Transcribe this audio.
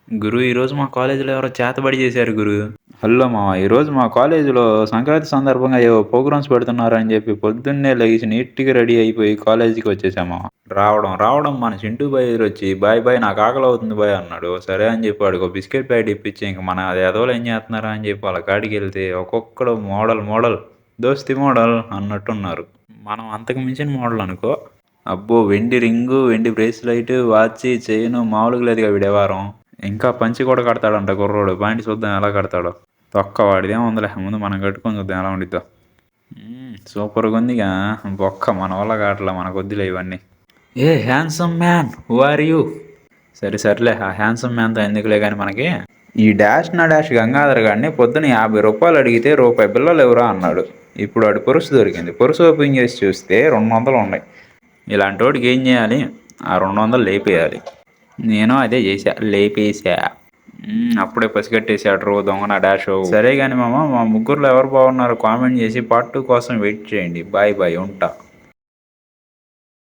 గురు ఈరోజు మా కాలేజీలో ఎవరో చేతబడి చేశారు గురు. హలో మామ, ఈరోజు మా కాలేజీలో సంక్రాంతి సందర్భంగా ఏవో ప్రోగ్రామ్స్ పెడుతున్నారు అని చెప్పి పొద్దున్నే లేచి నీట్గా రెడీ అయిపోయి కాలేజీకి వచ్చేసామా. రావడం రావడం మన చింటూ బాయ్ వచ్చి బాయ్ బాయ్ నాకు ఆకలి అవుతుంది బాయ్ అన్నాడు. సరే అని చెప్పి వాడికి ఒక బిస్కెట్ ప్యాకెట్ ఇప్పించి ఇంక మన ఎదవలు ఏం చేస్తున్నారా అని చెప్పి వాళ్ళ కాడికి వెళ్తే ఒక్కొక్కడు మోడల్ మోడల్ దోస్తి మోడల్ అన్నట్టున్నారు. మనం అంతకు మించిన మోడల్ అనుకో. అబ్బో, వెండి రింగు, వెండి బ్రేస్లైట్, వాచి, చైను మామూలుగా లేదుగా వీడేవారం. ఇంకా పంచి కూడా కడతాడంట కుర్రోడు. పాయింట్ చూద్దాం ఎలా కడతాడో. తొక్క వాడిదేం ఉందిలే, ముందు మనం కట్టుకొని చూద్దాం ఎలా ఉండిద్దో. సూపర్గా ఉందిగా. బొక్క మన వల్ల కావట్లే, మనకు వద్దులే ఇవన్నీ. ఏ handsome man, who are you? సరే సర్లే, ఆ హ్యాండ్సమ్ మ్యాన్తో ఎందుకులే కానీ మనకి. ఈ డాష్ నా డాష్ గంగాధర్ గారిని పొద్దున 50 రూపాయలు అడిగితే రూపాయి బిల్లలు ఎవరా అన్నాడు. ఇప్పుడు వాడు పొరుసు దొరికింది. పొరుసు ఓపెన్ చేసి చూస్తే 200 ఉన్నాయి. ఇలాంటి వాడికి ఏం చేయాలి? ఆ 200 లేపేయాలి. నేను అదే చేశా, లేపేసా. అప్పుడే పసిగట్టేశాడు దొంగ నా డాష్. సరే కానీ మామ, మా ముగ్గురులో ఎవరు బాగున్నారు కామెంట్ చేసి పార్ట్ 2 కోసం వెయిట్ చేయండి. బాయ్ బాయ్, ఉంటా.